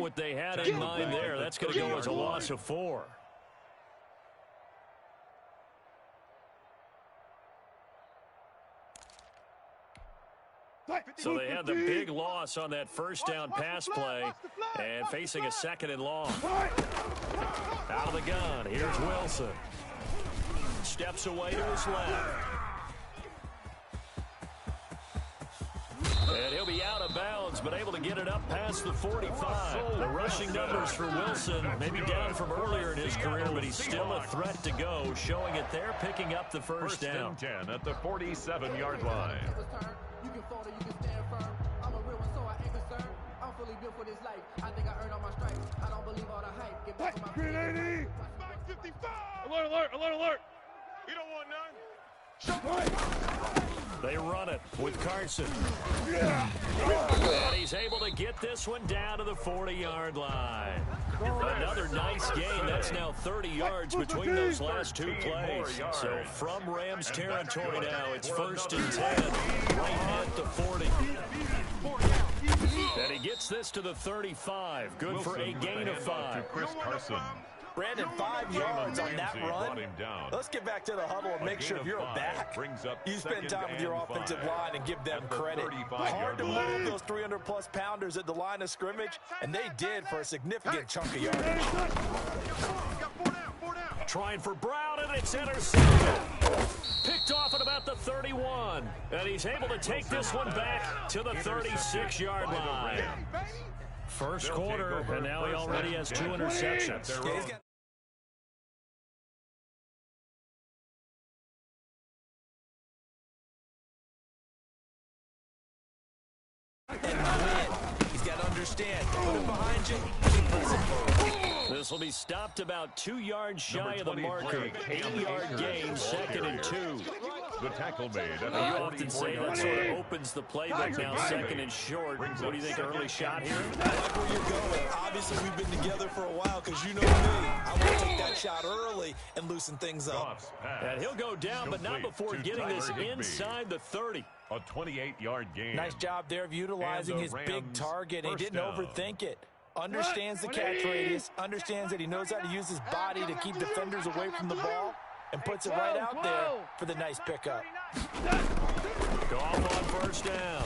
what they had in mind there. That's going to go as a loss of 4. So they had the big loss on that first down pass play and facing a 2nd and long. Out of the gun, here's Wilson. Steps away to his left. And he'll be out of bounds, but able to get it up past the 45. The rushing numbers for Wilson maybe down from earlier in his career, but he's still a threat to go, showing it there, picking up the first down. 10 at the 47-yard line. You can fall or you can stand firm. I'm a real one, so I ain't concerned. I'm fully built for this life. I think I earned all my stripes. I don't believe all the hype. Get back to my 380. 55. Alert, alert, alert, alert. You don't want none. They run it with Carson. And he's able to get this one down to the 40-yard line. Another nice gain. That's now 30 yards between those last 2 plays. So from Rams territory now, it's 1st and 10. Right at the 40. And he gets this to the 35. Good for a gain of 5. Chris Carson. Brandon, 5 yards on that run. Let's get back to the huddle and make sure if you're a back, you spend time with your offensive line and give them credit. Hard to move those 300-plus pounders at the line of scrimmage, and they did for a significant chunk of yardage. Trying for Brown, and it's intercepted. Picked off at about the 31. And he's able to take this one back to the 36-yard line. First quarter, and now he already has 2 interceptions. He's got to understand. Put it behind you. This will be stopped about 2 yards shy of the marker. 8-yard gain, 2nd and 2. The tackle made. You often say that sort of opens the playbook now, 2nd and short. What do you think, early shot here? I like where you're going. Obviously, we've been together for a while because you know me. I want to take that shot early and loosen things up. And he'll go down, but not before getting this inside the 30. A 28-yard gain. Nice job there of utilizing his big target. He didn't overthink it. Understands the catch radius, understands that he knows how to use his body to keep defenders away from the ball, and puts it right out there for the nice pickup. Goff on first down.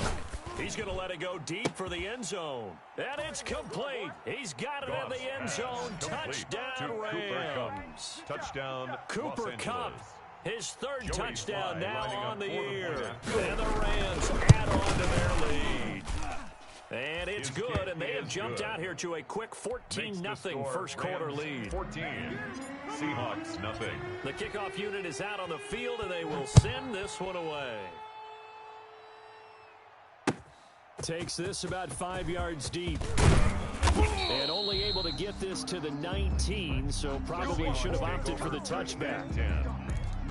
He's going to let it go deep for the end zone. And it's complete. He's got it in the end zone. Touchdown, Rams. Touchdown, Cooper Kupp. His 3rd touchdown now on the year. And the Rams add on to their lead. And it's good, and they have jumped out here to a quick 14-0 first quarter lead. 14. Seahawks, nothing. The kickoff unit is out on the field, and they will send this one away. Takes this about 5 yards deep. And only able to get this to the 19, so probably should have opted for the touchback. 10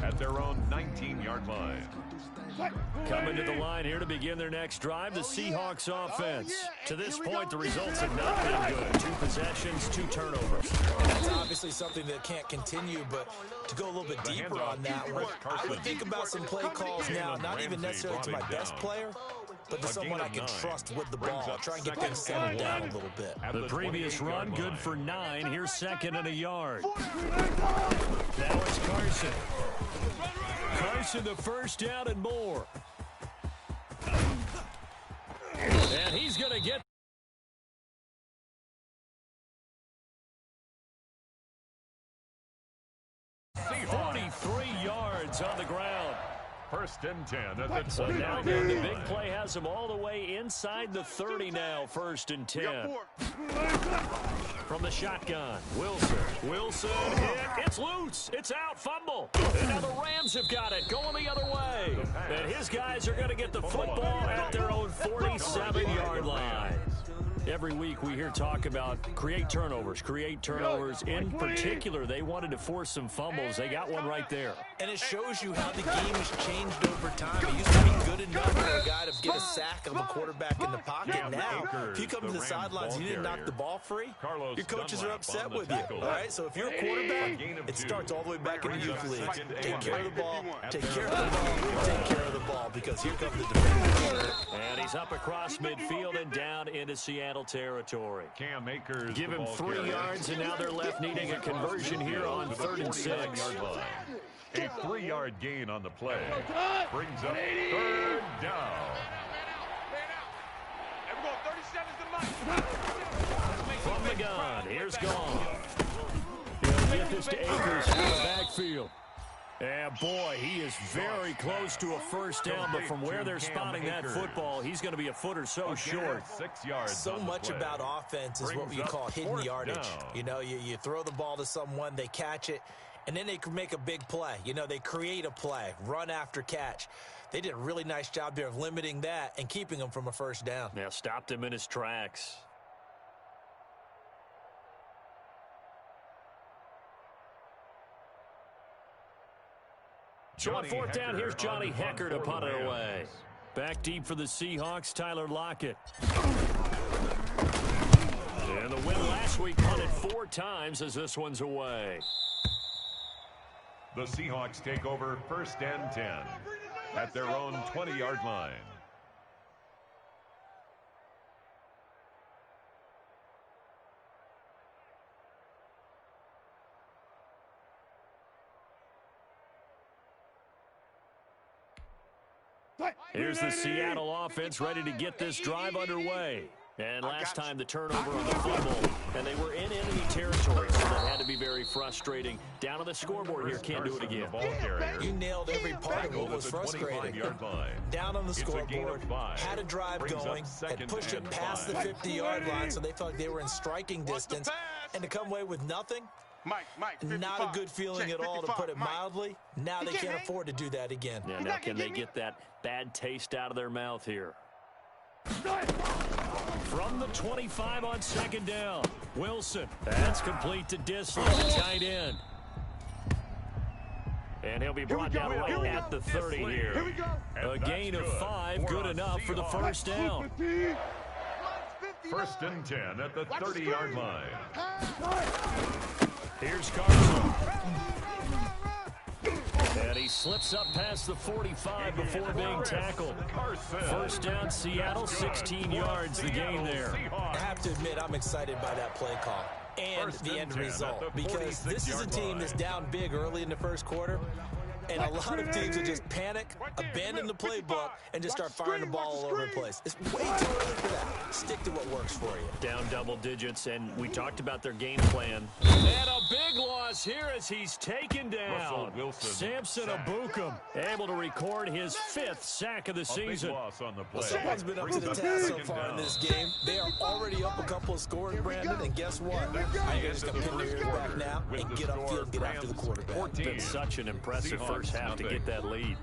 at their own 19-yard line. Coming to the line here to begin their next drive, the Seahawks offense. To this point, the results have not been good. 2 possessions, 2 turnovers. That's obviously something that can't continue, but to go a little bit deeper on that one, I would think about some play calls now, not even necessarily to my best player, but to someone I can trust with the ball. Try and get them settled down a little bit. The previous run, good for 9. Here's 2nd and a yard. Now it's Carson. Carson, the first down and more. And he's going to get 43 yards on the ground. 1st and 10 at the So now the big play has him all the way inside the 30 now, 1st and 10. From the shotgun, Wilson hit, it's loose, it's out, fumble. And now the Rams have got it, going the other way. And his guys are going to get the football at their own 47-yard line. Every week we hear talk about create turnovers. In particular, they wanted to force some fumbles. They got one right there. And it shows you how the game has changed over time. It used to be good enough for a guy to get a sack of a quarterback in the pocket. Now, if you come to the sidelines and you didn't knock the ball free, your coaches are upset with you. All right, so if you're a quarterback, it starts all the way back in the youth leagues. Take care of the ball, take care of the ball, take care of the ball, because here comes the defenders. And he's up across midfield and down into Seattle Seattle territory. Cam Akers. Give him 3 yards, and now they're left needing a conversion here on 3rd and 6. A 3-yard gain on the play. Brings up 3rd down. From the gun, here's Gone. He'll get this to Akers from the backfield. And boy, he is very close to a first down, but from where they're spotting that football, he's going to be a foot or so short. 6 yards. So much about offense is what we call hidden yardage. You know, you throw the ball to someone, they catch it, and then they can make a big play. You know, they create a play, run after catch. They did a really nice job there of limiting that and keeping him from a first down. Now stopped him in his tracks. So on 4th down, here's Johnny Hecker to punt it away. Back deep for the Seahawks, Tyler Lockett. And the win last week punted 4 times as this one's away. The Seahawks take over 1st and 10 at their own 20-yard line. Here's the Seattle offense ready to get this drive underway. And last time the turnover on the fumble, and they were in enemy territory, so that had to be very frustrating. Down on the scoreboard here, can't do it again. You nailed every part of what was frustrating. Down on the scoreboard, had a drive going, had pushed it past the 50-yard line, so they felt like they were in striking distance, and to come away with nothing, not a good feeling at all, to put it mildly. Now they can't afford to do that again. Yeah, now can they get that bad taste out of their mouth here? From the 25 on 2nd down, Wilson. That's complete to Disley, the tight end. And he'll be brought down right at the 30 here. A gain of 5, good enough for the first down. 1st and 10 at the 30-yard line. Here's Carson. And he slips up past the 45 before being tackled. First down, Seattle, 16 yards, the gain there. I have to admit, I'm excited by that play call and the end result, because this is a team that's down big early in the first quarter, and a lot of teams will just panic, abandon the playbook, and just start firing the ball all over the place. It's way too early for that. Stick to what works for you. Down double digits, and we talked about their game plan. And a big loss here as he's taken down. Samson Abukum able to record his 5th sack of the season. Well, someone's been up to the task so far in this game. They are already up a couple of scores, Brandon, and guess what? You're just going to pin your ears back now and get upfield and get after the quarterback. It's been such an impressive first half to get that lead.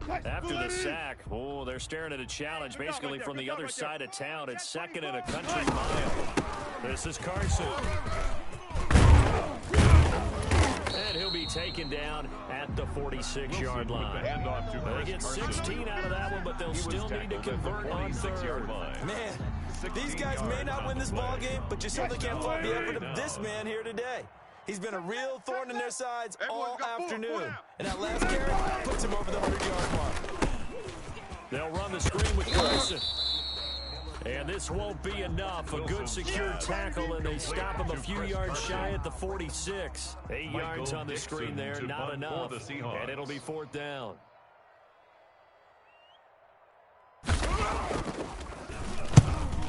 After the sack, oh, they're staring at a challenge basically from the other side of town. It's 2nd and a country mile. This is Carson. And he'll be taken down at the 46-yard line. They get 16 out of that one, but they'll still need to convert on 3rd. Man, these guys may not win this ball game, but you certainly can't fault the effort of this man here today. He's been a real thorn in their sides all afternoon. And that last carry puts him over the 100-yard mark. They'll run the screen with Carson. And this won't be enough. A good secure tackle, and they stop him a few yards shy at the 46. 8 yards on the screen there, not enough. And it'll be 4th down.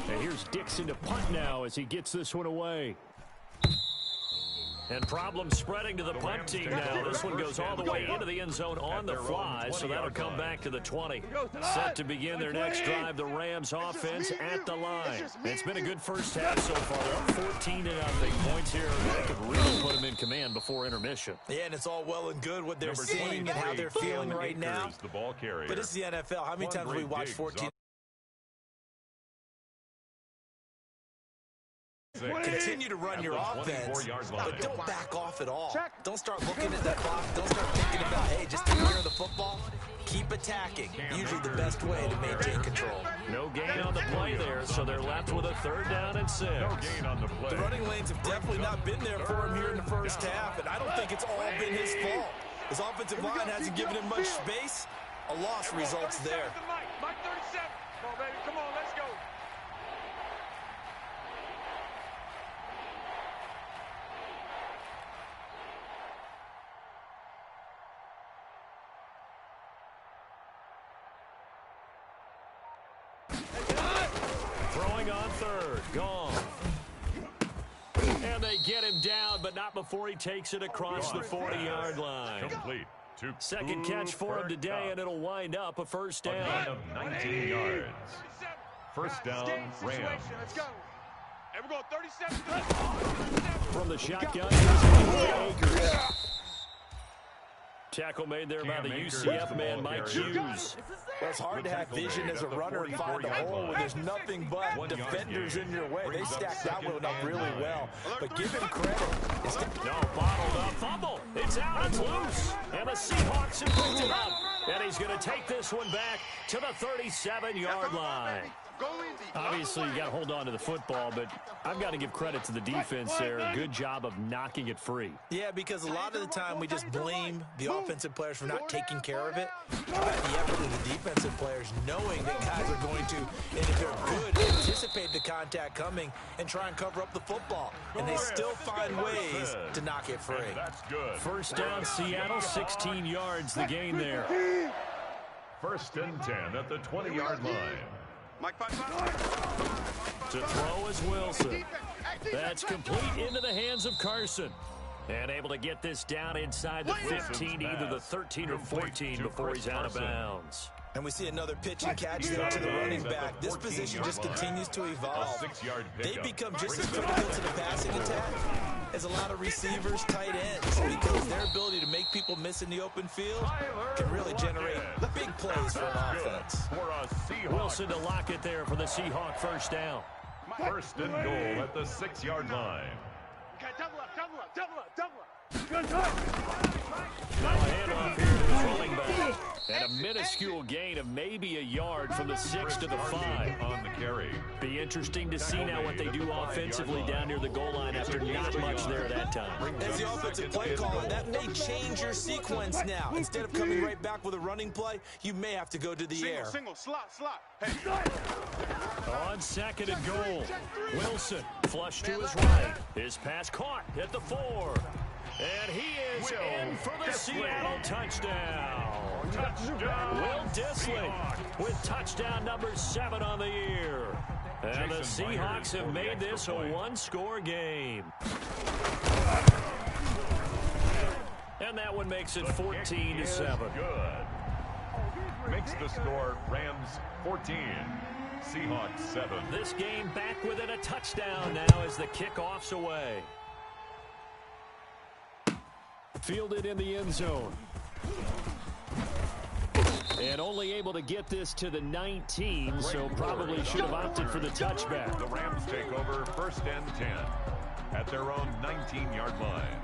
And here's Dixon to punt now as he gets this one away. And problems spreading to the punt team now. This one goes all the way into the end zone on the fly, so that'll come back to the 20. Set to begin their next drive, the Rams offense at the line. It's been a good first half so far. They're up 14-0. Points here that could really put them in command before intermission. Yeah, and it's all well and good what they're seeing and how they're feeling right now. But it's the NFL. How many times have we watched 14? Continue to run your offense, but don't back off at all. Don't start looking at that clock. Don't start thinking about, hey, just take care of the football. Keep attacking. Usually the best way to maintain control. No gain on the play there, so they're left with a 3rd down and 6. The running lanes have definitely not been there for him here in the first half, and I don't think it's all been his fault. His offensive line hasn't given him much space, A loss results there. Mike 37. Come on, baby. Come on, let's go. Throwing on third. Gone. And they get him down, but not before he takes it across the 40-yard line. Complete. Second catch for him today, and it'll wind up a first down. Of 19 yards. First down, Rams. Let's go. And we're going 37. From the shotgun, here's Akers. Tackle made there by the UCF man, Mike Hughes. Well, it's hard to have vision as a runner and find the hole when there's nothing but defenders in your way. They stacked that one up really well. But give him credit. No, bottled up fumble. It's out. It's loose. And the Seahawks have picked it up. And he's going to take this one back to the 37-yard line. Obviously, you got to hold on to the football, but I've got to give credit to the defense there. Good job of knocking it free. Yeah, because a lot of the time we just blame the offensive players for not taking care of it. How about the effort of the defensive players knowing that guys are going to, and if they're good, anticipate the contact coming and try and cover up the football. And they still find ways to knock it free. That's good. First down, Seattle, 16 yards, the gain there. First and 10 at the 20-yard line. To throw is Wilson. That's complete into the hands of Carson. And able to get this down inside the 15, either the 13 or 14 before he's out of bounds. And we see another pitch and catch there to the running back. This position just continues to evolve. They become just as critical to the passing attack as a lot of receivers, tight ends, because their ability to make people miss in the open field can really generate big plays for an offense. Wilson to lock it there for the Seahawk first down. First and goal at the 6-yard line. Okay, double up. Now a handoff here to the running back. And a minuscule gain of maybe a yard from the 6 to the 5. On the carry. Be interesting to see now what they do offensively down near the goal line after not much there that time. As the offensive play caller, that may change your sequence now. Instead of coming right back with a running play, you may have to go to the air. Single, slot. Hey. On second and goal, Wilson flush to his right. His pass caught at the 4. And he is in for the Seattle touchdown. Will Dissly with touchdown number 7 on the year. And the Seahawks have made this a one-score game. And that one makes it 14-7. Good. Makes the score Rams 14, Seahawks 7. This game back within a touchdown now as the kickoff's away. Fielded in the end zone. And only able to get this to the 19, so probably should have opted for the touchback. The Rams take over first and 10 at their own 19-yard line.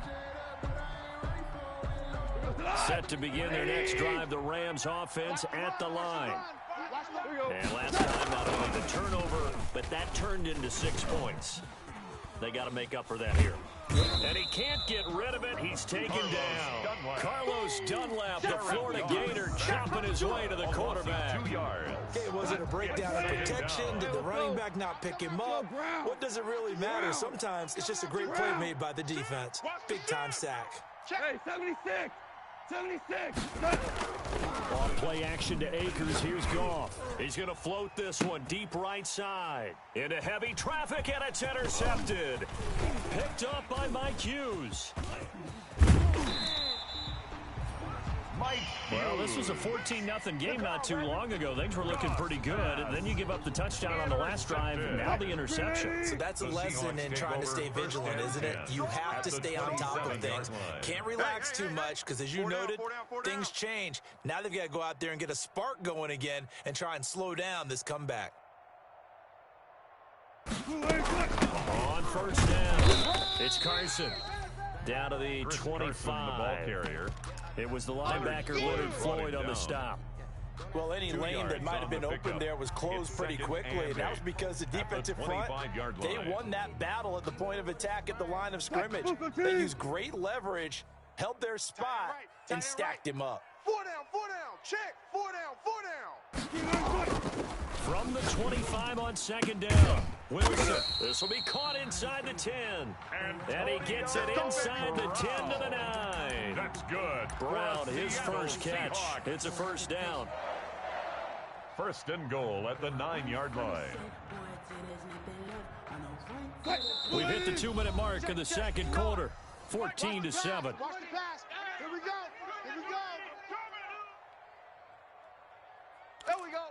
Set to begin their next drive, the Rams offense at the line. And last time, not only the turnover, but that turned into 6 points. They got to make up for that here. And he can't get rid of it. He's taken down. Carlos Dunlap, the Florida Gator, chopping his way to the quarterback. 2 yards. Okay, was it a breakdown of protection? Did the running back not pick him up? What does it really matter? Sometimes it's just a great play made by the defense. Big-time sack. Hey, 76. Off play action to Akers. Here's Goff. He's going to float this one deep right side. Into heavy traffic, and it's intercepted. Picked up by Mike Hughes. Well, this was a 14-0 game not too long ago. Things were looking pretty good. And then you give up the touchdown on the last drive, and now the interception. So that's a lesson in trying to stay vigilant, isn't it? You have to stay on top of things. Can't relax too much because, as you noted, things change. Now they've got to go out there and get a spark going again and try and slow down this comeback. On first down, it's Carson. Down to the 25. The ball carrier. It was the linebacker Leonard Floyd on the stop. Well, any lane that might have been open there was closed pretty quickly, and that was because the defensive front, they won that battle at the point of attack at the line of scrimmage. They used great leverage, held their spot, and stacked him up. 4 down, 4 down. Check. 4 down, 4 down. From the 25 on second down. Wilson. This will be caught inside the 10. And he gets it inside the 10 to the 9. That's good. Brown, his first catch. It's a first down. First and goal at the 9-yard line. We've hit the 2-minute mark of the second quarter. 14-7. Watch the pass. Here we go. Here we go. There we go.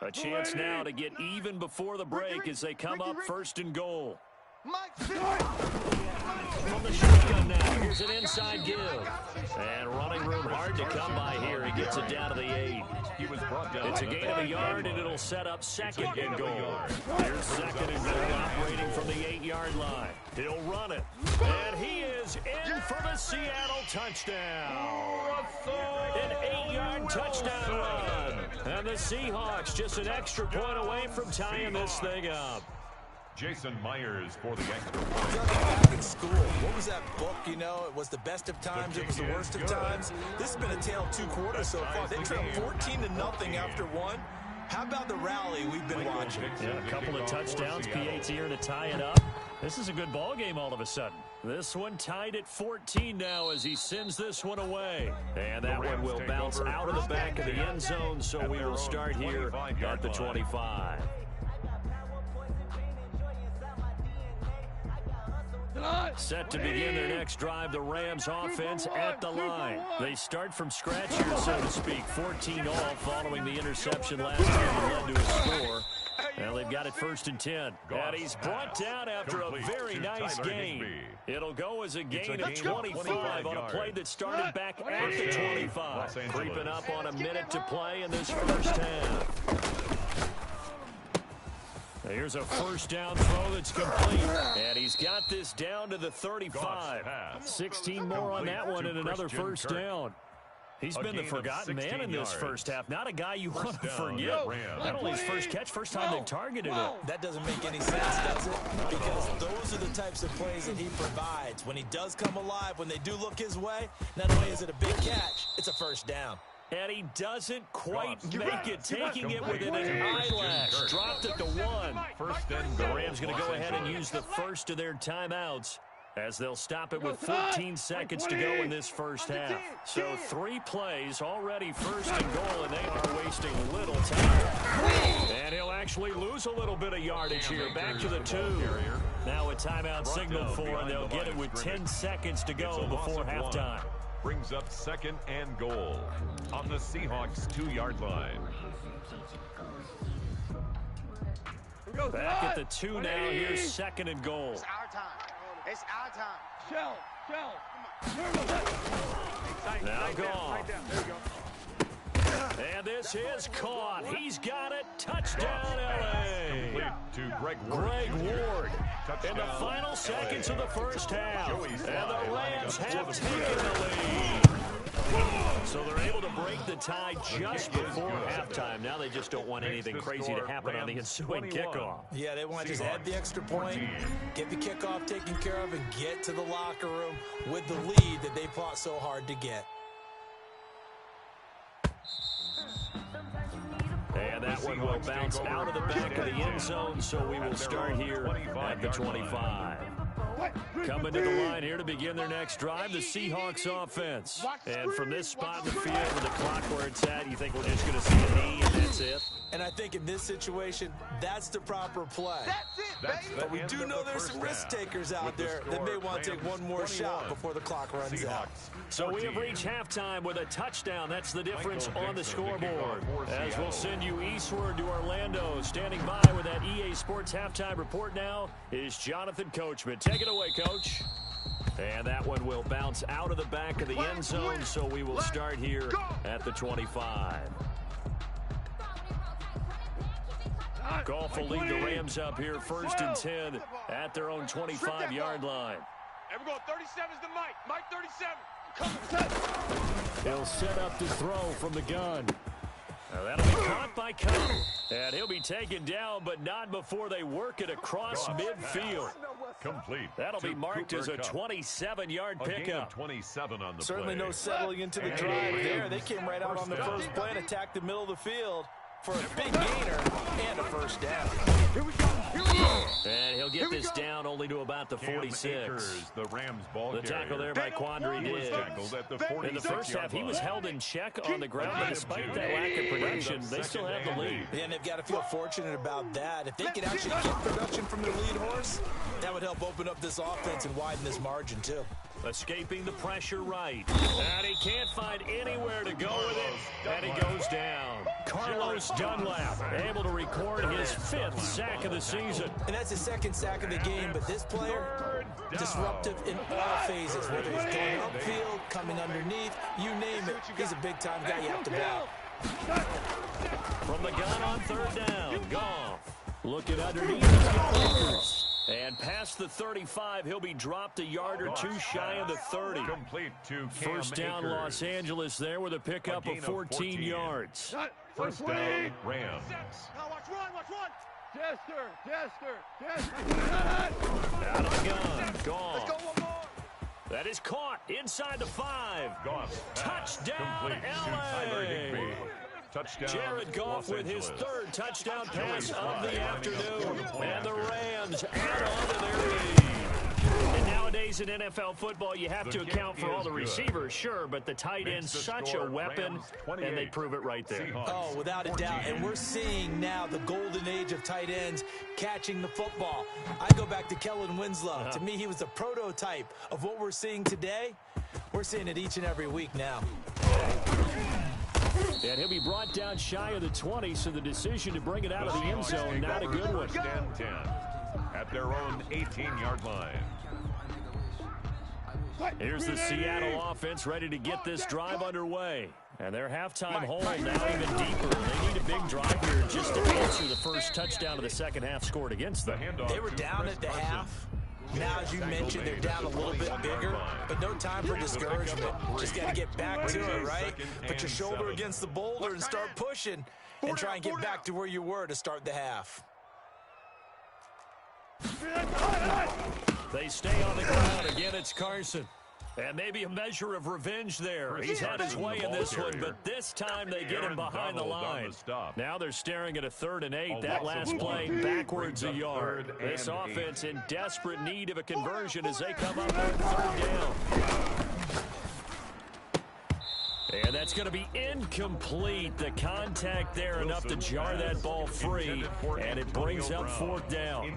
A chance now to get even before the break as they come up first and goal. From the shotgun now, here's an inside give. And running room hard to come by here. He gets it down to the 8. He was brought down. It's a gain of a yard, and it'll set up second and goal. Here's second and goal operating from the 8-yard line. He'll run it. And he is in for the Seattle touchdown. An 8-yard touchdown run. And the Seahawks just an extra point away from tying this thing up. Jason Myers for the extra point. Back in school, what was that book, you know? It was the best of times, it was the worst of times. This has been a tale of 2 quarters so far. They trailed 14-0 after 1. How about the rally we've been watching? Yeah, a couple of touchdowns, PAT here to tie it up. This is a good ball game all of a sudden. This one tied at 14 now as he sends this one away. And that one will bounce out of the back of the end zone, so we will start here at the 25. Set to begin their next drive, the Rams offense at the line. They start from scratch here, so to speak. 14 all following the interception last year that led to a score. Well, they've got it first and 10. And he's brought down after a very nice gain. It'll go as a gain of 25 on a play that started back at the 25. Creeping up on a minute to play in this first half. Here's a first down throw that's complete. And he's got this down to the 35. 16 more on that one and another first down. He's been the forgotten man in this first half. Not a guy you want to forget. Not only his first catch, first time they've targeted him. That doesn't make any sense, does it? Because those are the types of plays that he provides. When he does come alive, when they do look his way, not only is it a big catch, it's a first down. And he doesn't quite make it, taking it within an eyelash. Dropped at the 1. First and The Rams going to go ahead and use the first of their timeouts as they'll stop it with 14 seconds to go in this first half. So 3 plays already first and goal, and they are wasting little time. And he'll actually lose a little bit of yardage here. Back to the 2. Now a timeout signal for, and they'll get it with 10 seconds to go before halftime. Brings up second and goal on the Seahawks 2-yard line. Back at the 2 now. Here's second and goal. It's our time. It's our time. Now gone. There you go. And this is caught. He's got it. Touchdown, L.A. To Greg Ward. In the final seconds of the first half. And the Rams have taken the lead. So they're able to break the tie just before halftime. Now they just don't want anything crazy to happen on the ensuing kickoff. Yeah, they want to just add the extra point, get the kickoff taken care of, and get to the locker room with the lead that they fought so hard to get. And that one will bounce out of the back of the end zone, so we will start here at the 25. Coming to the line here to begin their next drive, the Seahawks offense. And from this spot in the field with the clock where it's at, you think we're just going to see a knee and that's it? And I think in this situation, that's the proper play. That's it, baby. But we do know there's some risk takers out there that may want to take one more shot before the clock runs out. So we have reached halftime with a touchdown. That's the difference on the scoreboard. As we'll send you eastward to Orlando. Standing by with that EA Sports halftime report now is Jonathan Coachman. Take it away, Coach. And that one will bounce out of the back of the end zone, so we will start here at the 25. Goff will lead the Rams up here first and 10 at their own 25-yard line. And we're going 37's the Mike. Mike 37. Come on. He'll set up to throw from the gun. That'll be caught by Cutler. And he'll be taken down, but not before they work it across midfield. Complete. That'll be marked as a 27-yard pickup. 27 on the Certainly play. no settling into the drive there. They came right out on the first play and attacked the middle of the field for a big gainer and a first down. Here we go. Here we go. And he'll get this down only to about the 46. The Rams ball The tackle there by Quandre Diggs. In the first half, he was held in check on the ground, but despite that lack of production, they still have the lead. Yeah, and they've got to feel fortunate about that. If they could actually get production from their lead horse, that would help open up this offense and widen this margin, too. Escaping the pressure right. And he can't find anywhere to go with it. And he goes down. Carlos Dunlap able to record his 5th sack of the season. And that's his 2nd sack of the game, but this player, disruptive in all phases, whether he's going upfield, coming underneath, you name it. He's a big-time guy you have to block. From the gun on 3rd down, Goff looking underneath the Lakers. And past the 35, he'll be dropped a yard or two shy of the 30. Complete to Cam First down, Akers. Los Angeles there with a pickup of 14 yards. First down, Rams. Now watch run. Jester. Out of the gun, Goff. Let's go one more. That is caught inside the 5. Goff. Touchdown, Complete to Tyler LA. Higbee. Touchdown, Jared Goff Los with his Angeles. 3rd touchdown pass of the afternoon. And the Rams add on to their lead. And nowadays in NFL football, you have to account for all the receivers, sure, but the tight end's such a weapon, and they prove it right there. Oh, without a doubt. And we're seeing now the golden age of tight ends catching the football. I go back to Kellen Winslow. To me, he was a prototype of what we're seeing today. We're seeing it each and every week now. And he'll be brought down shy of the 20, so the decision to bring it out of the end zone, not a good one. First and 10 at their own 18-yard line. Here's the Seattle offense ready to get this drive underway. And their halftime hole now even deeper. They need a big drive here just to answer the first touchdown of the second half scored against them. They were down at the half. Now, as you mentioned, they're down a little bit bigger, but no time for discouragement. Just got to get back to it, right? Put your shoulder against the boulder and start pushing and try and get back to where you were to start the half. They stay on the ground. Again, it's Carson. And maybe a measure of revenge there. He's had his way in this one, but this time they get him behind the line. Now they're staring at a 3rd and 8. That last play backwards a yard. This offense in desperate need of a conversion as they come up on 3rd down. And that's going to be incomplete. The contact there enough to jar that ball free, and it brings up 4th down.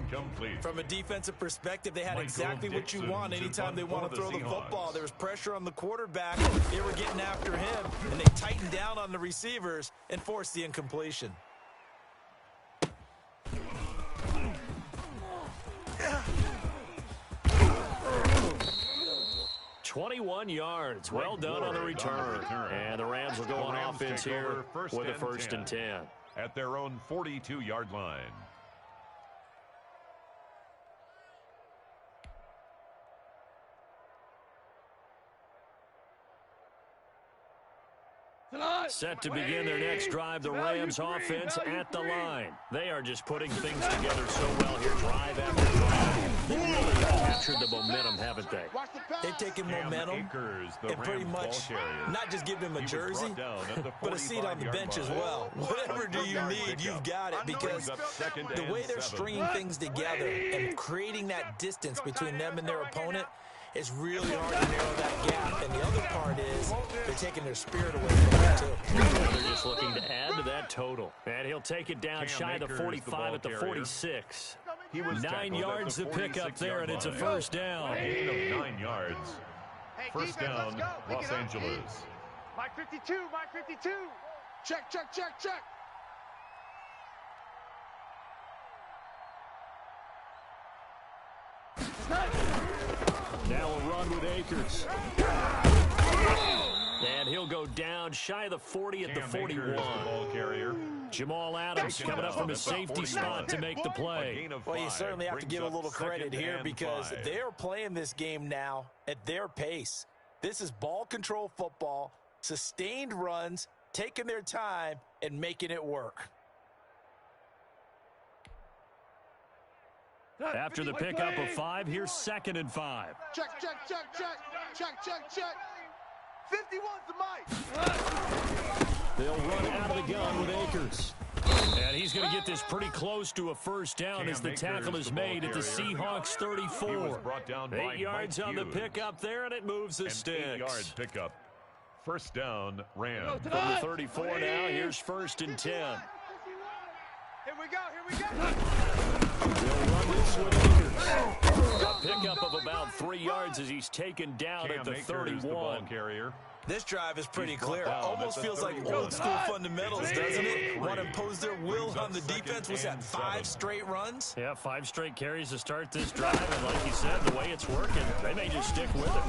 From a defensive perspective, they had exactly what you want anytime they want to throw the football. There was pressure on the quarterback. They were getting after him, and they tightened down on the receivers and forced the incompletion. 21 yards. Well done on the return. And the Rams will go on offense here with a 1st and 10. At their own 42-yard line. Set to begin their next drive, the Rams offense at the line. They are just putting things together so well here, drive after drive. They've really captured the momentum, haven't they? They've taken momentum and pretty much not just give them a jersey, but a seat on the bench as well. Whatever do you need, you've got it, because the way they're stringing things together and creating that distance between them and their opponent, it's really hard to narrow that gap. And the other part is they're taking their spirit away from them, too. They're just looking to add to that total. And he'll take it down shy of the 45 at the 46. 9 yards to pick up there, and it's a 1st down. Gain of 9 yards. First down, Los Angeles. Mike 52, Mike 52. Check. Now a run with Akers. And he'll go down shy of the 40 at the 41. Jamal Adams coming up from his safety spot to make the play. Well, you certainly have to give a little credit here because they're playing this game now at their pace. This is ball control football, sustained runs, taking their time, and making it work. After the pickup of 5, here's 2nd and 5. Check, check, check, check. Check, check, check. 51's the mic. They'll run out of the gun with Akers. And he's going to get this pretty close to a first down as the tackle is made at the Seahawks 34. 8 yards on the pickup there, and it moves the sticks. 8-yard pickup. First down, Rams. From the 34 now, here's 1st and 10. Here we go, here we go. They'll run this with Akers. A pickup of about 3 yards as he's taken down at the 31. The ball carrier. This drive is pretty clear. Almost feels like old school fundamentals, doesn't it? Want to impose their will on the defense. Was that 5 straight runs? Yeah, 5 straight carries to start this drive. And like you said, the way it's working, they may just stick with it.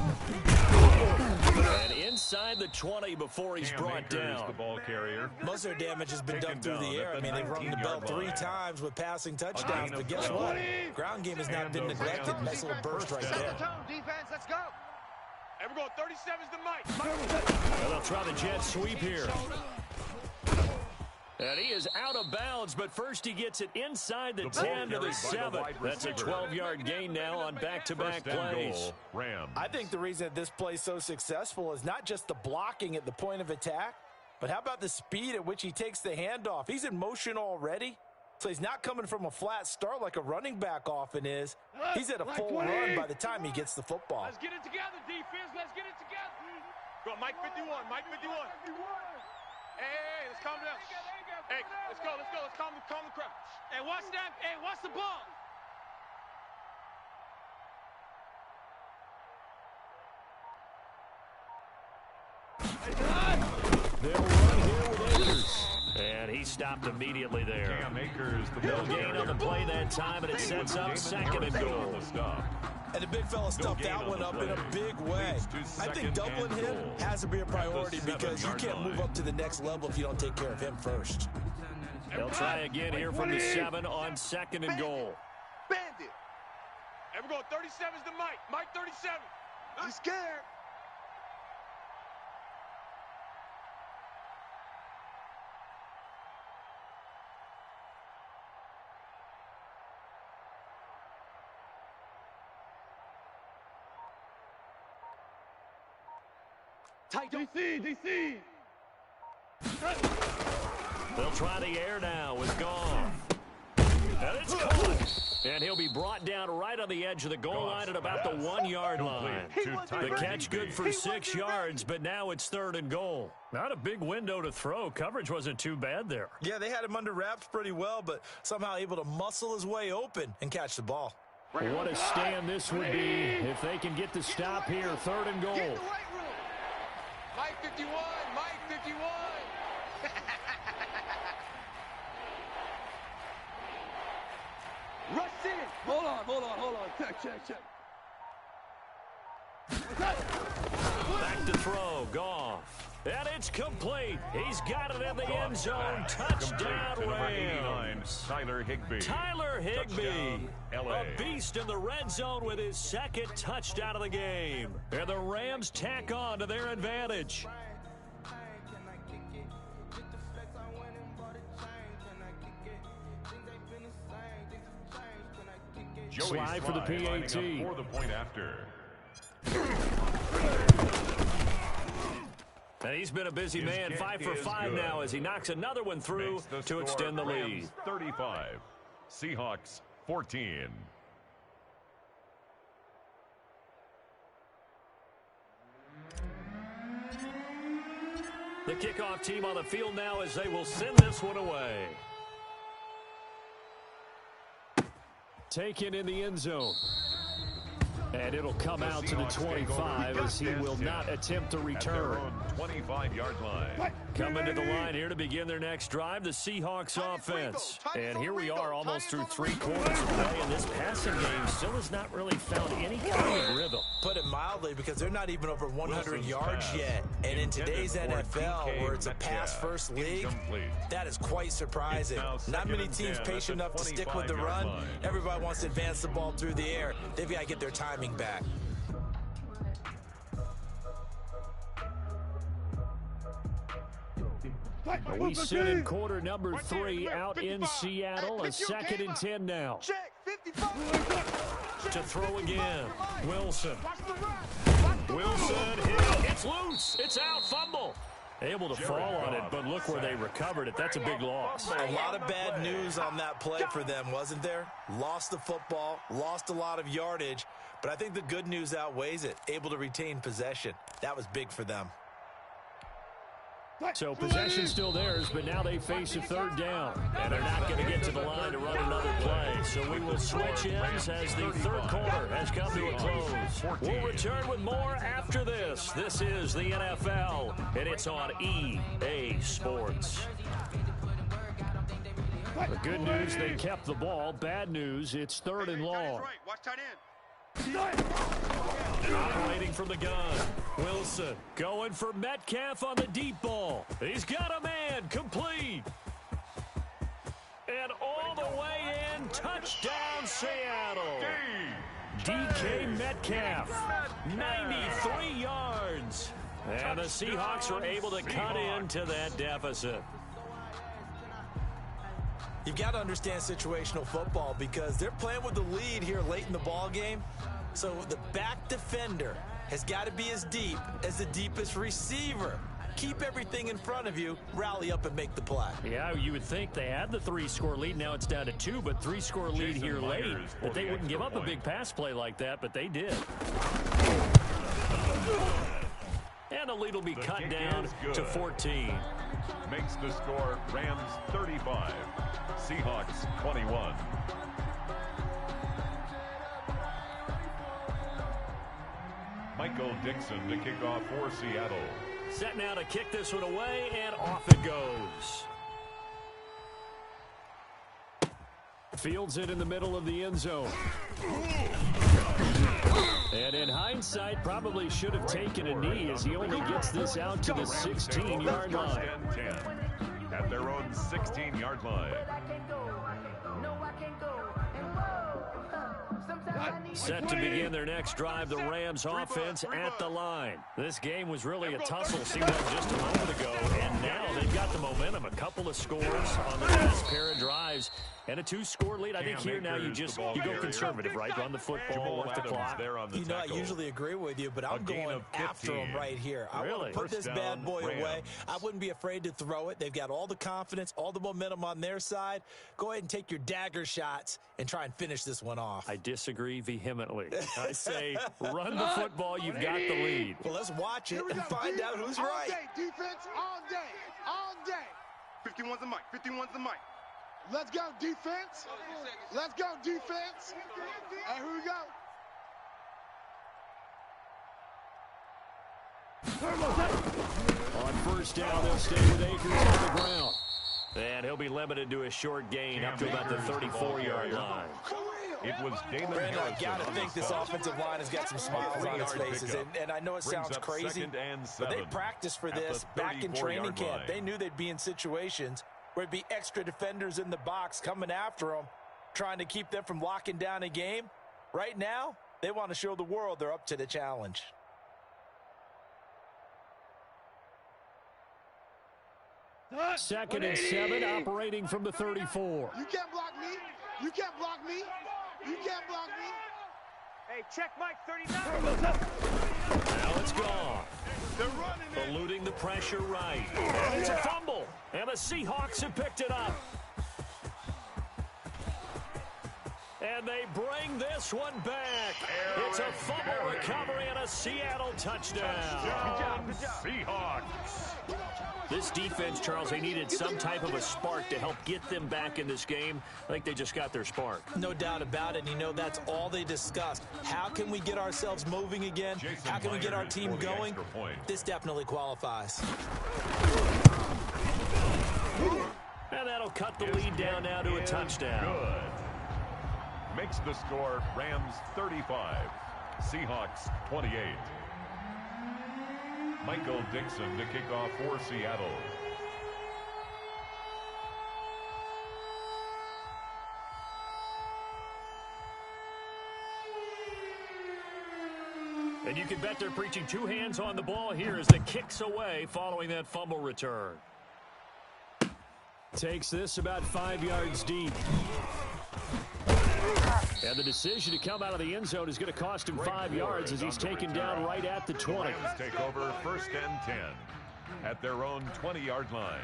And inside the 20 before he's brought down. The ball carrier. Most of their damage has been done through the air. I mean, they've rung the bell 3 times with passing touchdowns. But guess what? Ground game has not been neglected. Nice little burst right there. Defense, let's go. And we're going 37's the mic. Well, they'll try the jet sweep here. And he is out of bounds, but first he gets it inside the 10 to the 7. That's a 12-yard gain now on back-to-back plays. I think the reason that this play is so successful is not just the blocking at the point of attack, but how about the speed at which he takes the handoff? He's in motion already, so he's not coming from a flat start like a running back often is. He's at a full run by the time he gets the football. Let's get it together, defense. Let's get it together. Go, Mike 51. Mike 51. Hey, let's calm down. Hey, let's go. Let's calm the crowd. Hey, watch that. Hey, watch the ball. They'll run here with Akers. And he stopped immediately there. No gain on the play that time, and it sets up 2nd and goal. And the big fella stuffed that one up in a big way. I think doubling him has to be a priority because you can't move up to the next level if you don't take care of him first. They'll try again here from the 7 on 2nd and goal. Bandit. And we're going 37's the mic. Mike 37. He's scared. Tight DC. They'll try the air now with Goff. And it's caught. And he'll be brought down right on the edge of the goal line at about the 1-yard line. The catch good for 6 yards, but now it's 3rd and goal. Not a big window to throw. Coverage wasn't too bad there. Yeah, they had him under wraps pretty well, but somehow able to muscle his way open and catch the ball. What a stand this would be if they can get the stop here. 3rd and goal. Get in the right room. Mike 51. Mike 51. Rush in. Hold on. Check. Back to throw. Goff. And it's complete. He's got it in the end zone. Touchdown, Rams. Tyler Higbee. A beast in the red zone with his 2nd touchdown of the game. And the Rams tack on to their advantage. Slide for the PAT. For the point after. And he's been a busy man, 5 for 5 now as he knocks another one through to extend the lead. 35, Seahawks 14. The kickoff team on the field now as they will send this one away. Taken in the end zone. And it'll come out to the 25 as he will not attempt to return. 25-yard line. Coming to the line here to begin their next drive, the Seahawks offense. And here we are almost through 3 quarters of play, and this passing game still has not really found any kind of rhythm. Put it mildly, because they're not even over 100 yards yet. And in today's NFL, where it's a pass-first league, that is quite surprising. Not many teams patient enough to stick with the run. Everybody wants to advance the ball through the air. They've got to get their timing back. We sit in quarter number 3 out in Seattle. A 2nd and 10 now. To throw again. Wilson. Wilson hit. It's loose. It's out. Fumble. Able to fall on it, but look where they recovered it. That's a big loss. A lot of bad news on that play for them, wasn't there? Lost the football, lost a lot of yardage, but I think the good news outweighs it. Able to retain possession. That was big for them. So possession still theirs, but now they face a 3rd down. And they're not going to get to the line to run another play. So we will switch ends as the 3rd quarter has come to a close. We'll return with more after this. This is the NFL, and it's on EA Sports. The good news, they kept the ball. Bad news, it's 3rd and long. Watch tight end. Operating from the gun. Wilson going for Metcalf on the deep ball. He's got a man. Complete. And all the way in. Touchdown, Seattle. DK Metcalf. 93 yards. And the Seahawks are able to cut into that deficit. You've got to understand situational football because they're playing with the lead here late in the ball game. So the back defender has got to be as deep as the deepest receiver. Keep everything in front of you, rally up and make the play. Yeah, you would think they had the 3-score lead. Now it's down to 2, but 3-score lead here late. That they wouldn't give up a big pass play like that, but they did. And the lead will be cut down to 14. Makes the score Rams 35, Seahawks 21. Michael Dixon to kick off for Seattle. Set now to kick this one away, and off it goes. Fields it in the middle of the end zone. And in hindsight, probably should have taken a knee as he only gets this out to the 16-yard line. 10 at their own 16-yard line. Set to begin their next drive, the Rams offense at the line. This game was really a tussle, seemed like just a moment ago, and now they've got the momentum. A couple of scores on the last pair of drives and a 2-score lead. I think here now you go conservative, right? Run the football, work the clock. You know, I usually agree with you, but I'm going after them right here. I want to put this bad boy away. I wouldn't be afraid to throw it. They've got all the confidence, all the momentum on their side. Go ahead and take your dagger shots and try and finish this one off. I disagree vehemently. I say run the football. You've got the lead. Well, let's watch it and find out who's right. All day, defense, all day, all day. 51's the mic, 51's the mic. Let's go, defense. Let's go, defense. And here we go. On first down, they'll stay with Akers on the ground. And he'll be limited to a short gain up to about the 34-yard line. It was Damon Brandon, Harrison. I got to think this offensive line has got some smiles on its faces. And I know it sounds crazy, but they practiced for this back in training camp. They knew they'd be in situations where it'd be extra defenders in the box coming after them, trying to keep them from locking down a game. Right now, they want to show the world they're up to the challenge. Second and 7, operating from the 34. You can't block me. You can't block me. You can't block me. Hey, check Mike 39. Now it's gone. They're running it. Eluding the pressure right. And it's a fumble. And the Seahawks have picked it up. And they bring this one back. It's a fumble recovery and a Seattle touchdown. Good job. Seahawks. This defense, Charles, they needed some type of a spark to help get them back in this game. I think they just got their spark. No doubt about it. You know, that's all they discussed. How can we get ourselves moving again? How can we get our team going? This definitely qualifies. And that'll cut the lead down now to a touchdown. Good. Makes the score Rams 35, Seahawks 28. Michael Dixon to kick off for Seattle. And you can bet they're preaching two hands on the ball here as the kick's away following that fumble return. takes this about 5 yards deep. And the decision to come out of the end zone is going to cost him 5 yards as he's taken down right at the 20. Take over 1st and 10 at their own 20-yard line.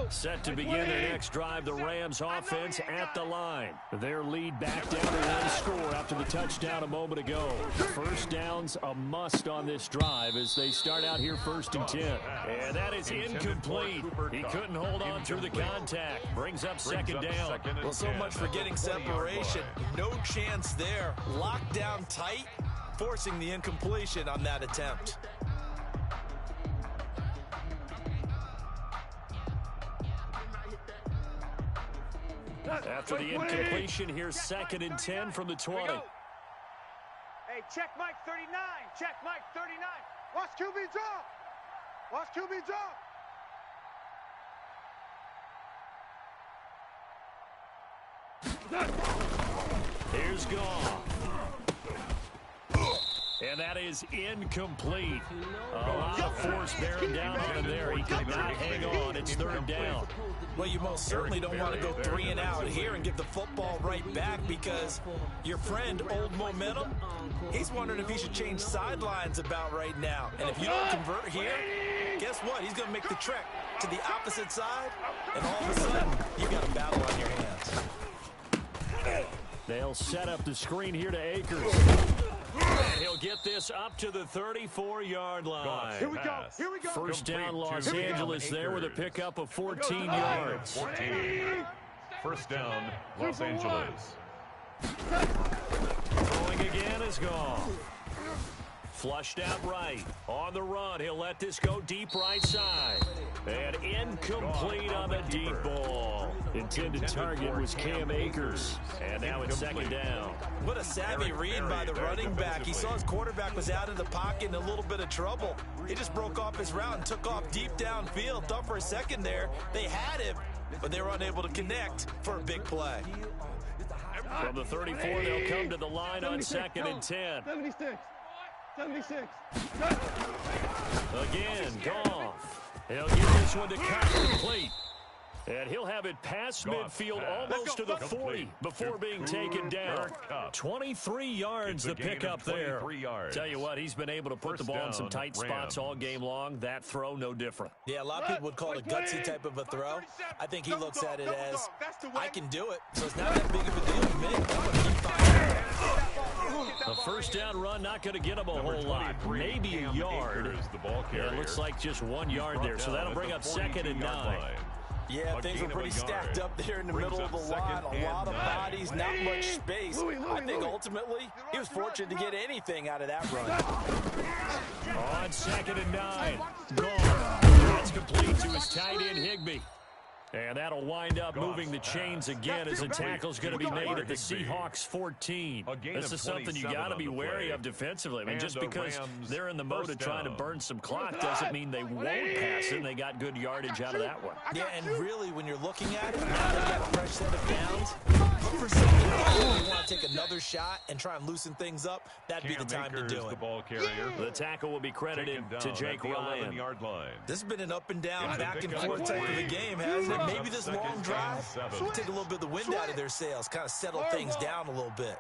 Set to begin their next drive, the Rams offense at the line. Their lead back down to 1 score after the touchdown a moment ago. First down's a must on this drive as they start out here 1st and 10. And that is incomplete. He couldn't hold on through the contact. Brings up 2nd down. Well, so much for getting separation. No chance there. Locked down tight, forcing the incompletion on that attempt. After the incompletion, here's 2nd and 10 from the 20. Hey, check Mike 39. Check Mike 39. Watch QB drop. Watch QB drop. Here's Goff. And that is incomplete. A lot of force bearing down on him there. He could not hang on. It's 3rd down. Well, you most certainly don't want to go 3 and out here and give the football right back because your friend, Old Momentum, he's wondering if he should change sidelines about right now. And if you don't convert here, guess what? He's going to make the trek to the opposite side, and all of a sudden, you've got a battle on your hands. They'll set up the screen here to Akers. And he'll get this up to the 34-yard line. Here we go. Here we go. First down, Los Angeles there with a pickup of 14 yards. 14. First down, Los Angeles. Throwing again is gone. Flushed out right. On the run, he'll let this go deep right side. And incomplete on the deep ball. Intended target was Cam Akers. And now it's 2nd down. What a savvy read by the running back. He saw his quarterback was out of the pocket in a little bit of trouble. He just broke off his route and took off deep downfield. Thought for a second there they had him, but they were unable to connect for a big play. From the 34, they'll come to the line on 2nd and 10. 76. Again, Goff. He'll give this one to cut complete. And he'll have it past midfield almost to the 40 before being taken down. 23 yards the pickup there. Tell you what, he's been able to put the ball in some tight spots all game long. That throw, no different. Yeah, a lot of people would call it a gutsy type of a throw. I think he looks at it as, I can do it, so it's not that big of a deal to me. I'm going to keep firing. A first down run, not going to get him a whole lot. Maybe a yard. Yeah, it looks like just 1 yard there, so that'll bring up 2nd and 9. Yeah, things were pretty stacked up there in the middle of the line. A lot of bodies, not much space. I think ultimately he was fortunate to get anything out of that run. On 2nd and 9. Gone. That's complete to his tight end, Higbee. And that'll wind up moving the chains again as the tackle's going to be made at the Seahawks 14. This is something you got to be wary of defensively. I mean, just because they're in the mode of trying to burn some clock doesn't mean they won't pass it. They got good yardage out of that one. Yeah, and really, when you're looking at it, now they got a fresh set of downs. Look for something. You want to take another shot and try and loosen things up, that'd be the time to do it. The tackle will be credited to Jake Ryan. This has been an up and down, back and forth type of a game, hasn't it? Maybe this long drive will take a little bit of the wind out of their sails, kind of settle things down a little bit.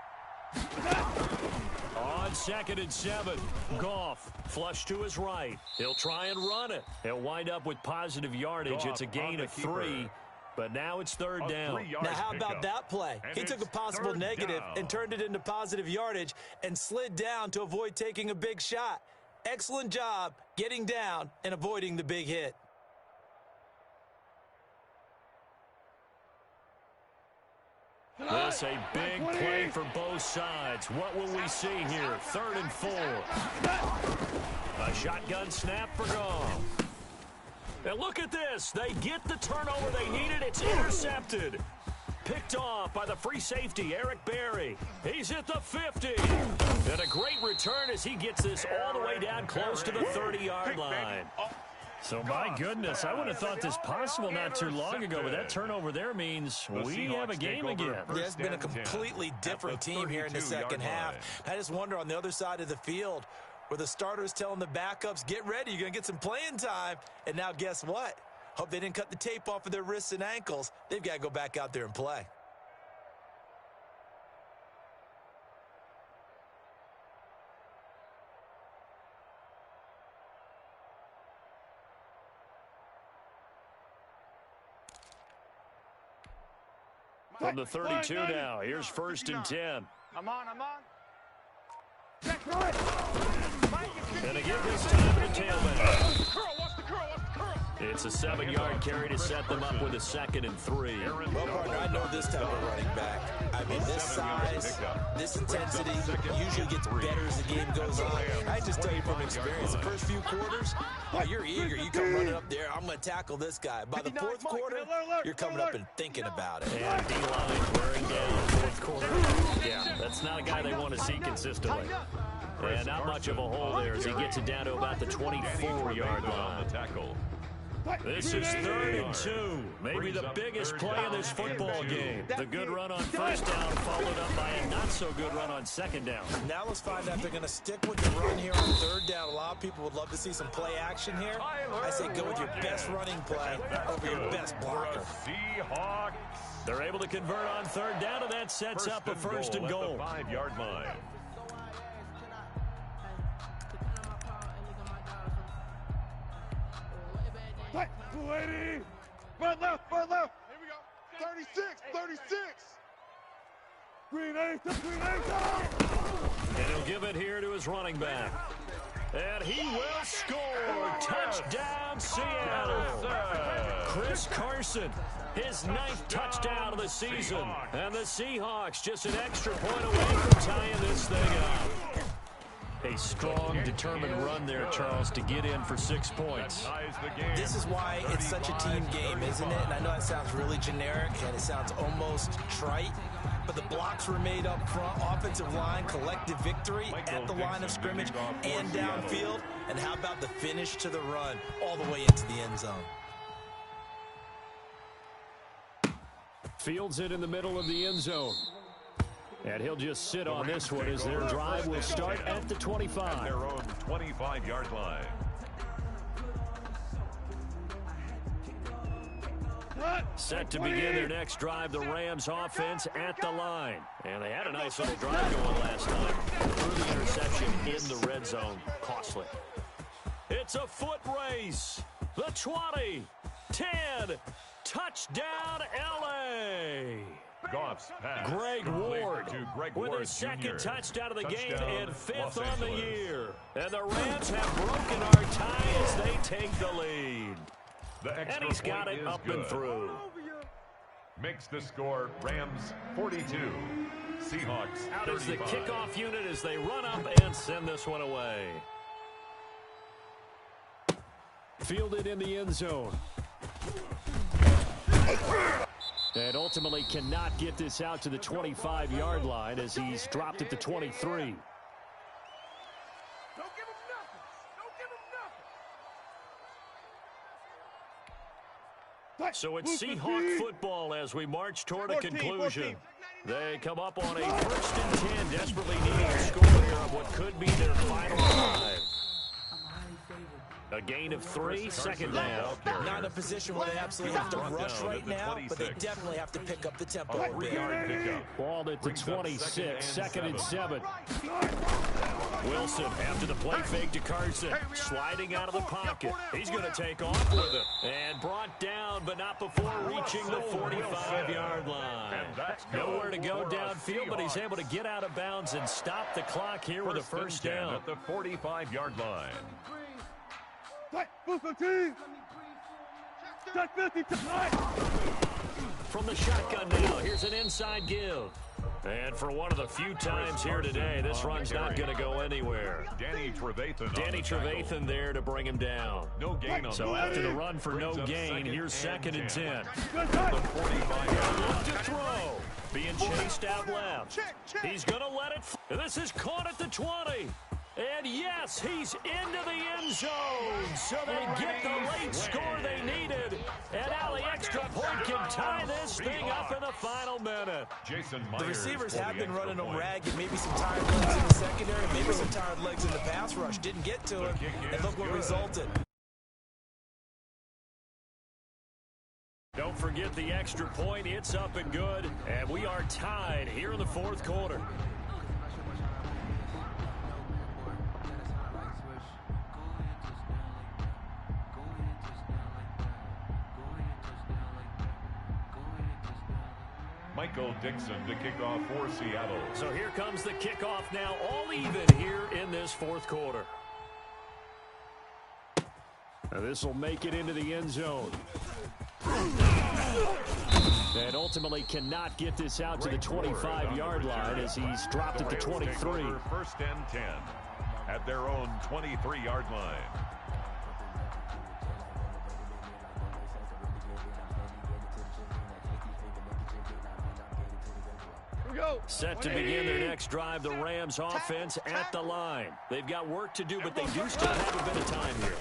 On 2nd and 7, Goff flush to his right. He'll try and run it. He'll wind up with positive yardage. It's a gain of 3, but now it's 3rd down. Now, how about that play? He took a possible negative and turned it into positive yardage and slid down to avoid taking a big shot. Excellent job getting down and avoiding the big hit. This a big play for both sides. What will we see here? 3rd and 4. A shotgun snap for Goff. And look at this. They get the turnover they needed. It's intercepted. Picked off by the free safety, Eric Berry. He's at the 50. And a great return as he gets this all the way down close to the 30-yard line. So, my goodness, I would have thought this possible not too long ago, but that turnover there means we have a game again. There's been a completely different team here in the second half. I just wonder on the other side of the field where the starters telling the backups, get ready, you're going to get some playing time. And now guess what? Hope they didn't cut the tape off of their wrists and ankles. They've got to go back out there and play. From the 32 now, here's 1st and 10. I'm on. And again this time the tailback. It's a 7-yard carry to set them up with a 2nd and 3. Well, partner, I know this type of running back. I mean, this size, this intensity usually gets better as the game goes on. I just tell you from experience, the first few quarters, you're eager. You come running up there, I'm going to tackle this guy. By the 4th quarter, you're coming up and thinking about it. And D-line wearing down the 4th quarter. Yeah, that's not a guy they want to see consistently. And not much of a hole there as he gets it down to about the 24-yard line. This is 3rd and 2. Maybe the biggest play in this football game. The good run on 1st down followed up by a not-so-good run on 2nd down. Now let's find out if they're going to stick with the run here on 3rd down. A lot of people would love to see some play action here. I say go with your best running play over your best blocker. Seahawks. They're able to convert on 3rd down, and that sets up a 1st and goal. At the 5-yard line. Lady. Front left. Here we go. 36. Green eight. And he'll give it here to his running back. And he will score. Touchdown, Seattle. Chris Carson, his 9th touchdown of the season. And the Seahawks just an extra point away from tying this thing up. A strong, determined run there, Charles, to get in for 6 points. This is why it's such a team game, isn't it? And I know that sounds really generic and it sounds almost trite, but the blocks were made up front, offensive line, collective victory at the line of scrimmage and downfield. And how about the finish to the run all the way into the end zone? Fields it in the middle of the end zone. And he'll just sit on this one as their drive will start at the 25. At their own 25-yard line. Set to begin their next drive, the Rams offense at the line. And they had a nice little drive going last time. Through the interception in the red zone. Costly. It's a foot race. The 20, 10, touchdown LA. Goff's pass. Greg Ward with his Jr. 2nd touchdown of the game and 5th Los on the Angeles. year. And the Rams have broken our tie as they take the lead. And he's got it up and through. Makes the score Rams 42. Seahawks Out is the 35. kickoff unit as they run up and send this one away. Fielded in the end zone. And ultimately cannot get this out to the 25-yard line as he's dropped at the 23. So it's Seahawk football as we march toward a conclusion. They come up on a 1st and 10, desperately needing a score here on what could be their final drive. A gain of 3, 2nd down. Not in a position where they absolutely have to rush right now, but they definitely have to pick up the tempo a bit. Ball at the 26, 2nd and 7. Wilson after the play fake to Carson, sliding out of the pocket. He's going to take off with it. And brought down, but not before reaching the 45-yard line. Nowhere to go downfield, but he's able to get out of bounds and stop the clock here with a 1st down. At the 45-yard line. From the shotgun now, here's an inside give. And for one of the few times here today, this run's not going to go anywhere. Danny Trevathan there to bring him down. No gain on So after the run for no gain, here's 2nd and 10. The 45-yard To throw. Being chased out left. He's going to let it. And this is caught at the 20. And yes, he's into the end zone. So they get the late score they needed. And now the extra point can tie this thing up in the final minute. The receivers have been running them ragged. Maybe some tired legs in the secondary, maybe some tired legs in the pass rush. Didn't get to him, and look what resulted. Don't forget the extra point. It's up and good. And we are tied here in the fourth quarter. Michael Dixon to kick off for Seattle. So here comes the kickoff now, all even here in this fourth quarter. Now this will make it into the end zone. And ultimately cannot get this out to the 25-yard line as he's dropped it to 23. First and 10 at their own 23-yard line. Set to begin their next drive, the Rams offense at the line. They've got work to do, but they do still have a bit of time here.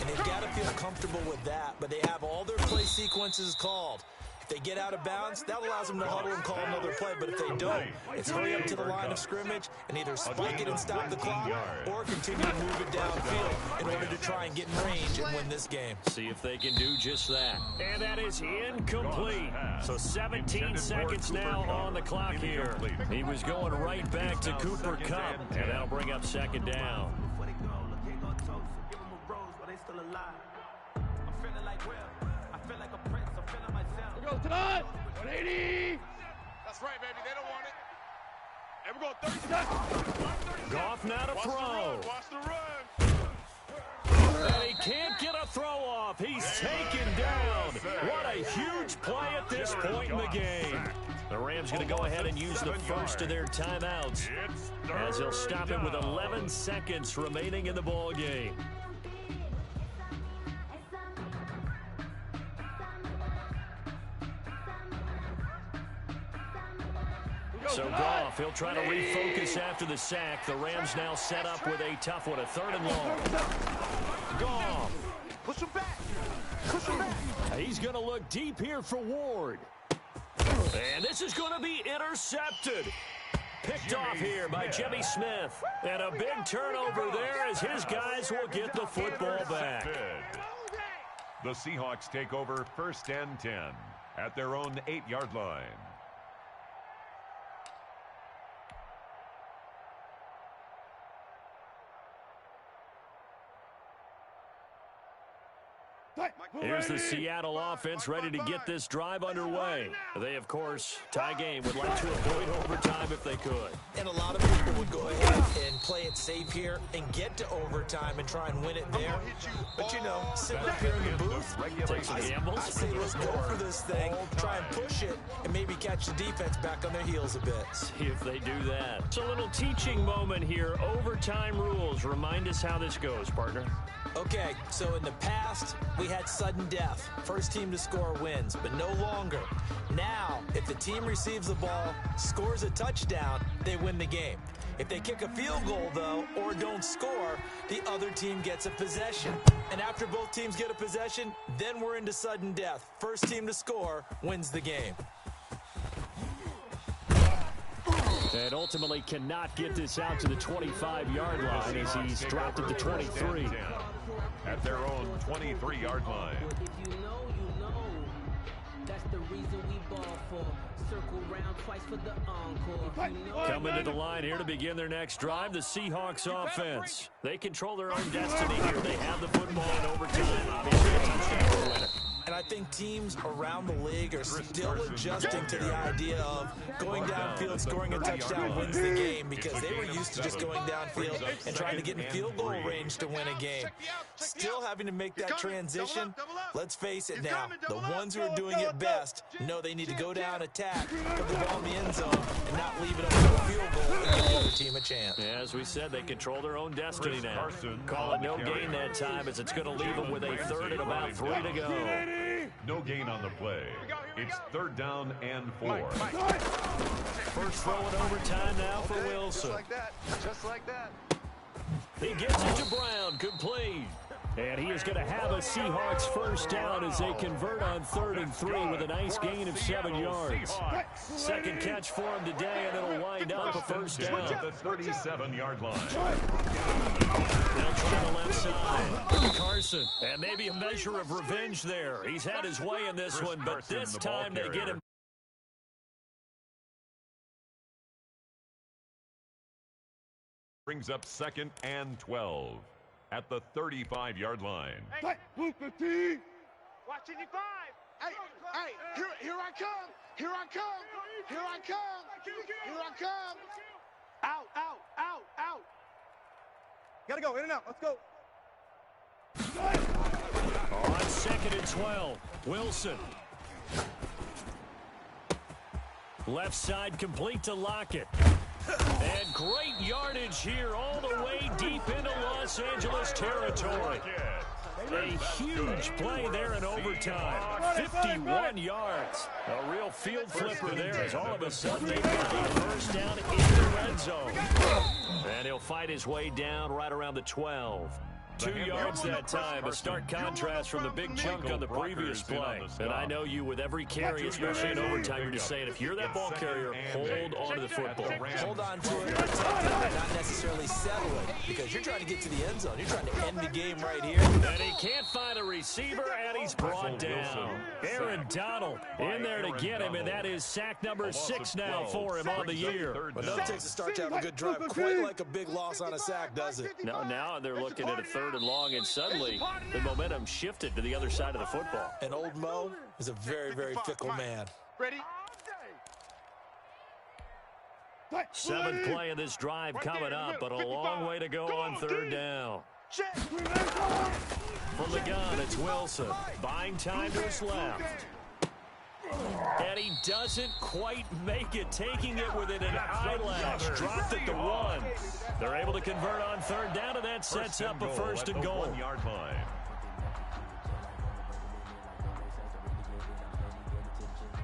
And they've got to feel comfortable with that, but they have all their play sequences called. If they get out of bounds, that allows them to huddle and call another play, but if they don't, it's hurry up to the line of scrimmage and either spike it and stop the clock or continue to move it downfield in order to try and get in range and win this game. See if they can do just that. And that is incomplete. So 17 seconds now on the clock here. He was going right back to Cooper Kupp, and that'll bring up second down. Tonight, 180. That's right, baby. They don't want it. And we're going 30 seconds. Goff now to throw. Watch the run. And he can't get a throw off. He's taken down. What a huge play at this point in the game. The Rams going to go ahead and use the first of their timeouts as he'll stop it with 11 seconds remaining in the ball game. So Goff, he'll try to refocus after the sack. The Rams now set up with a tough one, a third and long. Goff. Push him back. Push him back. He's going to look deep here for Ward. And this is going to be intercepted. Picked off here by Jimmy Smith. And a big turnover there as his guys will get the football back. The Seahawks take over first and 10 at their own 8-yard line. Here's the Seattle offense ready to get this drive underway. They, of course, tie game, would like to avoid overtime if they could. And a lot of people would go ahead and play it safe here and get to overtime and try and win it there. But, you know, sitting up here in the booth, take some gambles. I say let's go for this thing, try and push it, and maybe catch the defense back on their heels a bit. See if they do that. It's a little teaching moment here. Overtime rules. Remind us how this goes, partner. Okay, so in the past, we had sudden death. First team to score wins, but no longer. Now, if the team receives the ball, scores a touchdown, they win the game. If they kick a field goal, though, or don't score, the other team gets a possession. And after both teams get a possession, then we're into sudden death. First team to score wins the game. And ultimately cannot get this out to the 25-yard line as he's dropped it to 23. At their own 23-yard line. If you know, you know. That's the reason we ball for. Circle round twice for the encore. You know. Coming to the line here to begin their next drive, the Seahawks offense. They control their own destiny here. They have the football in overtime. Obviously, a touchdown for a winner. And I think teams around the league are still adjusting to the idea of going downfield, scoring a touchdown wins the game, because they were used to just going downfield and trying to get in field goal range to win a game. Still having to make that transition. Let's face it now, the ones who are doing it best know they need to go down, attack, put the ball in the end zone, and not leave it up to a field goal and give the other team a chance. As we said, they control their own destiny now. Call it no gain that time as it's going to leave them with a third and about 3 to go. No gain on the play. It's third down and 4. First throw in overtime now for Wilson. Just like that. Just like that. He gets it to Brown, complete. And he is going to have a Seahawks first down as they convert on 3rd and 3 with a nice gain of 7 yards. Second catch for him today, and it'll wind up a first down. At the 37-yard line. They'll try the left side. Carson, and maybe a measure of revenge there. He's had his way in this one, but this time they get him. Brings up 2nd and 12 at the 35-yard line. Watch 85. Hey, here I come. Here I come. Here I come. Here I come. Out. Gotta go, in and out. Let's go. On 2nd and 12, Wilson. Left side complete to Lockett. And great yardage here all the way deep into Los Angeles territory. A huge play there in overtime. 51 yards. A real field flipper there as all of a sudden they got a first down in the red zone. And he'll fight his way down right around the 12. 2 yards that time, a stark contrast from the big chunk on the previous play. And I know you, with every carry, especially in overtime, you're just saying, if you're that ball carrier, hold on to the football. Hold on to it, not necessarily settle it, because you're trying to get to the end zone. You're trying to end the game right here. And he can't find a receiver, and he's brought down. Aaron Donald in there to get him, and that is sack number 6 now for him on the year. But no, it takes a start to have a good drive. Quite like a big loss on a sack, does it? No, now they're looking at a 3rd and long, and suddenly the momentum shifted to the other side of the football. And old Mo is a very, very fickle man. Ready? 7th play of this drive coming up, but a long way to go on 3rd down. From the gun, it's Wilson. Buying time to his left. And he doesn't quite make it, taking it within an eyelash. Dropped at the 1. They're able to convert on 3rd down, and that sets up a 1st and goal. 1-yard line.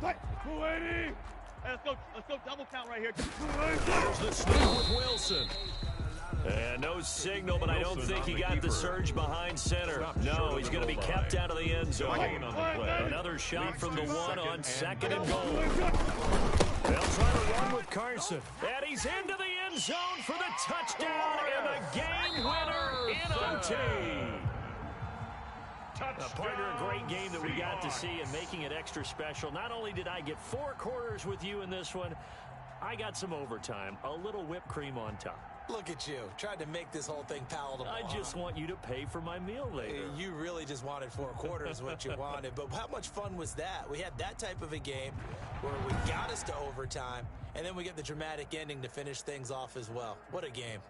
Hey, let's go double count right here. There's the snap with Wilson. And no signal, but I don't think he got the surge behind center. No, he's going to be kept out of the end zone. Another shot from the 1 on 2nd and goal. They'll try to run with Carson. And he's into the end zone for the touchdown and the game winner in OT. Partner, a great game that we got to see and making it extra special. Not only did I get 4 quarters with you in this one, I got some overtime, a little whipped cream on top. Look at you, trying to make this whole thing palatable. I just want you to pay for my meal later. You really just wanted 4 quarters, what you wanted. But how much fun was that? We had that type of a game where we got us to overtime, and then we get the dramatic ending to finish things off as well. What a game.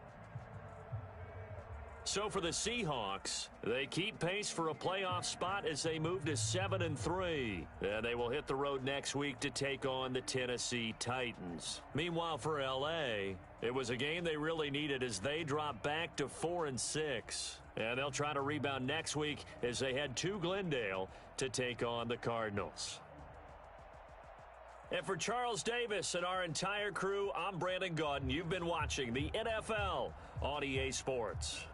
So for the Seahawks, they keep pace for a playoff spot as they move to 7 and 3. And they will hit the road next week to take on the Tennessee Titans. Meanwhile, for LA, it was a game they really needed as they drop back to 4 and 6. And they'll try to rebound next week as they head to Glendale to take on the Cardinals. And for Charles Davis and our entire crew, I'm Brandon Gaudin. You've been watching the NFL on EA Sports.